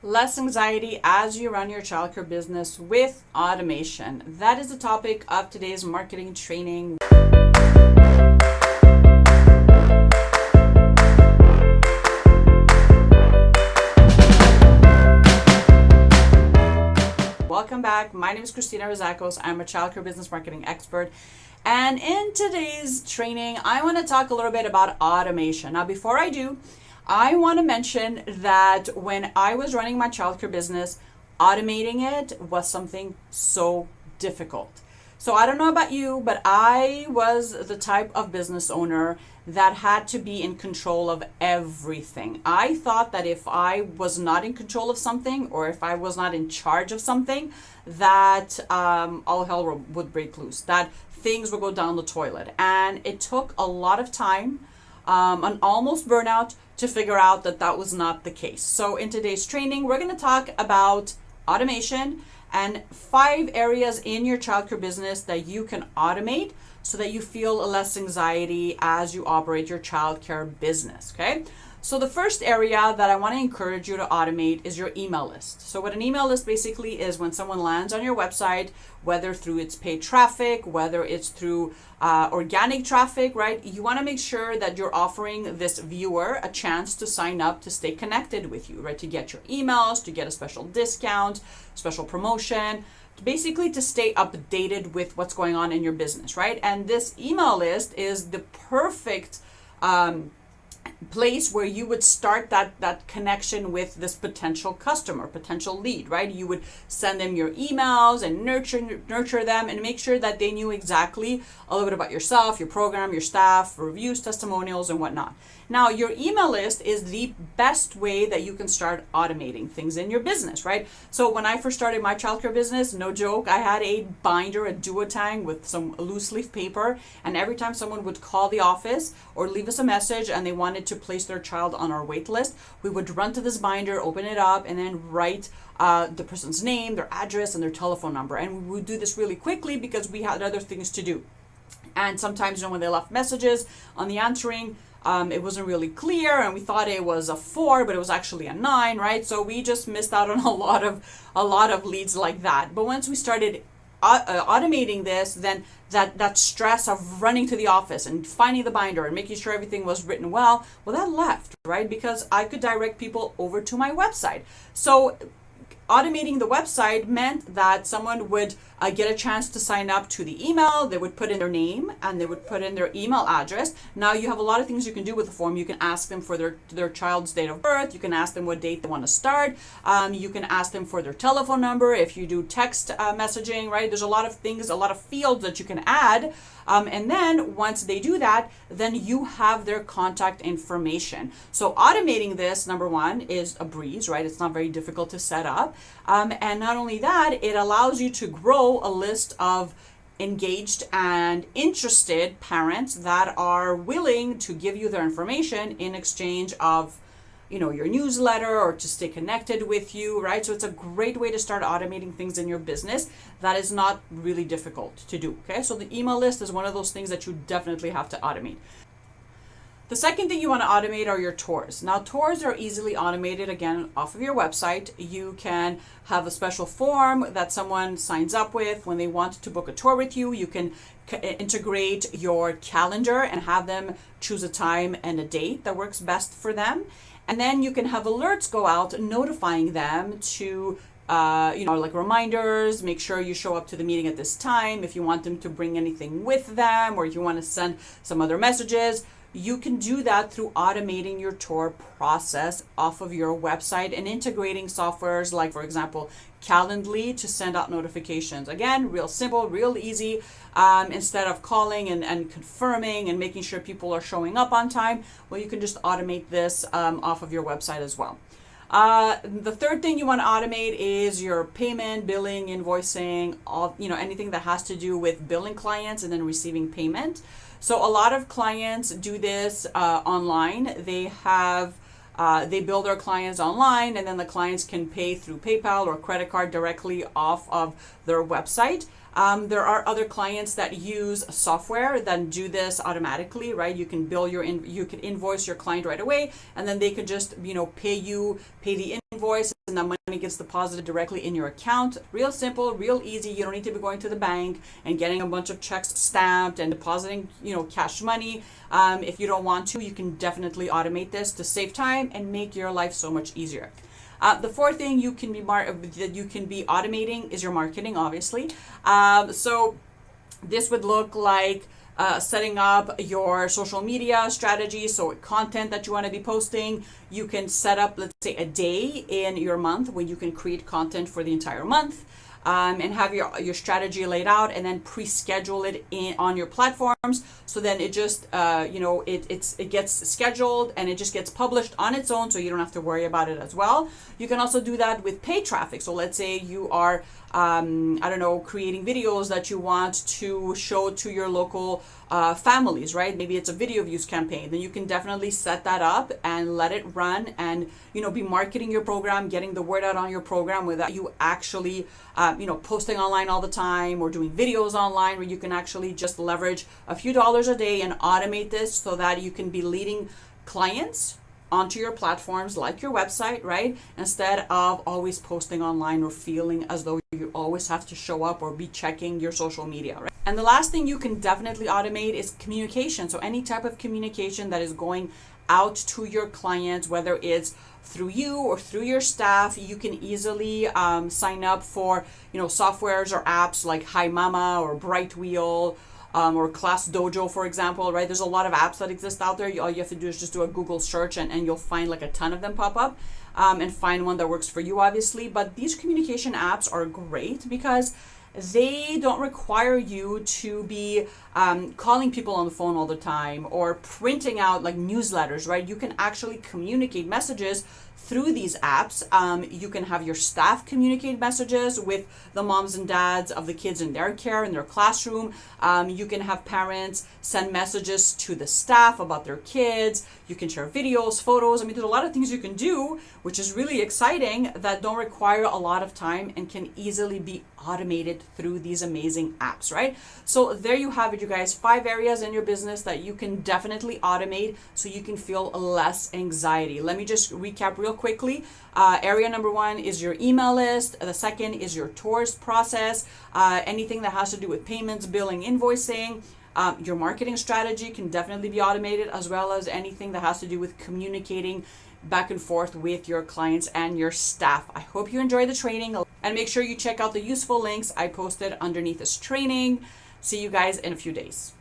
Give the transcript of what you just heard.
Less anxiety as you run your childcare business with automation. That is the topic of today's marketing training. Welcome back. My name is Christina Rizakos. I'm a childcare business marketing expert. And in today's training, I want to talk a little bit about automation. Now, before I do, I want to mention that when I was running my childcare business, automating it was something so difficult. So I don't know about you, but I was the type of business owner that had to be in control of everything. I thought that if I was not in control of something, or if I was not in charge of something, that all hell would break loose, that things would go down the toilet. And it took a lot of time, and almost burnout, to figure out that that was not the case. So in today's training, we're going to talk about automation and 5 areas in your childcare business that you can automate so that you feel less anxiety as you operate your childcare business, okay? So the first area that I want to encourage you to automate is your email list. So what an email list basically is, when someone lands on your website, whether through its paid traffic, whether it's through organic traffic, right? You want to make sure that you're offering this viewer a chance to sign up to stay connected with you, right? To get your emails, to get a special discount, special promotion, basically to stay updated with what's going on in your business, right? And this email list is the perfect place where you would start that connection with this potential customer, potential lead, right? You would send them your emails and nurture them and make sure that they knew exactly a little bit about yourself, your program, your staff, reviews, testimonials, and whatnot. Now, your email list is the best way that you can start automating things in your business, right? So when I first started my childcare business, no joke, I had a binder, a duotang with some loose leaf paper, and every time someone would call the office or leave us a message and they wanted to place their child on our wait list, we would run to this binder, open it up, and then write the person's name, their address, and their telephone number. And we would do this really quickly because we had other things to do. And sometimes, when they left messages on the answering, it wasn't really clear, and we thought it was a 4, but it was actually a 9, right? So we just missed out on a lot of leads like that. But once we started automating this, then that stress of running to the office and finding the binder and making sure everything was written well, that left, right? Because I could direct people over to my website. So automating the website meant that someone would get a chance to sign up to the email. They would put in their name and they would put in their email address. Now you have a lot of things you can do with the form. You can ask them for their child's date of birth. You can ask them what date they want to start. You can ask them for their telephone number if you do text messaging, right? There's a lot of things, a lot of fields that you can add. And then once they do that, then you have their contact information. So automating this, number one, is a breeze, right? It's not very difficult to set up. And not only that, it allows you to grow a list of engaged and interested parents that are willing to give you their information in exchange of, your newsletter or to stay connected with you, right? So it's a great way to start automating things in your business that is not really difficult to do, okay? So the email list is one of those things that you definitely have to automate. The second thing you want to automate are your tours. Now, tours are easily automated, again, off of your website. You can have a special form that someone signs up with when they want to book a tour with you. You can integrate your calendar and have them choose a time and a date that works best for them. And then you can have alerts go out notifying them to like reminders, make sure you show up to the meeting at this time. If you want them to bring anything with them, or if you want to send some other messages, you can do that through automating your tour process off of your website and integrating softwares like, for example, Calendly to send out notifications. Again, real simple, real easy. Instead of calling and confirming and making sure people are showing up on time, you can just automate this off of your website as well. The third thing you want to automate is your payment, billing, invoicing, anything that has to do with billing clients and then receiving payment. So a lot of clients do this online. They bill their clients online, and then the clients can pay through PayPal or credit card directly off of their website. There are other clients that use software that do this automatically, right? You can you can invoice your client right away, and then they can just, pay the invoice, and the money gets deposited directly in your account. Real simple, real easy. You don't need to be going to the bank and getting a bunch of checks stamped and depositing, cash money. If you don't want to, you can definitely automate this to save time and make your life so much easier. The fourth thing that you can be automating is your marketing, obviously. So this would look like setting up your social media strategy. So content that you want to be posting, you can set up, let's say, a day in your month when you can create content for the entire month. And have your strategy laid out, and then pre-schedule it on your platforms. So then it just it gets scheduled and it just gets published on its own, so you don't have to worry about it as well. You can also do that with paid traffic. So let's say you are creating videos that you want to show to your local families, right? Maybe it's a video views campaign. Then you can definitely set that up and let it run, and be marketing your program, getting the word out on your program without you actually posting online all the time or doing videos online, where you can actually just leverage a few dollars a day and automate this so that you can be leading clients onto your platforms like your website, right? Instead of always posting online or feeling as though you always have to show up or be checking your social media, right? And the last thing you can definitely automate is communication. So any type of communication that is going out to your clients, whether it's through you or through your staff, you can easily sign up for, softwares or apps like Hi Mama or Brightwheel, or Class Dojo, for example, right? There's a lot of apps that exist out there. All you have to do is just do a Google search, and you'll find like a ton of them pop up, and find one that works for you, obviously. But these communication apps are great because they don't require you to be calling people on the phone all the time or printing out like newsletters, right? You can actually communicate messages through these apps. You can have your staff communicate messages with the moms and dads of the kids in their care, in their classroom. You can have parents send messages to the staff about their kids. You can share videos, photos. There's a lot of things you can do, which is really exciting, that don't require a lot of time and can easily be automated through these amazing apps, right? So there you have it, you guys. 5 areas in your business that you can definitely automate so you can feel less anxiety. Let me just recap real quickly. Area number 1 is your email list. The second is your tours process. Anything that has to do with payments, billing, invoicing. Your marketing strategy can definitely be automated, as well as anything that has to do with communicating back and forth with your clients and your staff. I hope you enjoy the training, and make sure you check out the useful links I posted underneath this training. See you guys in a few days.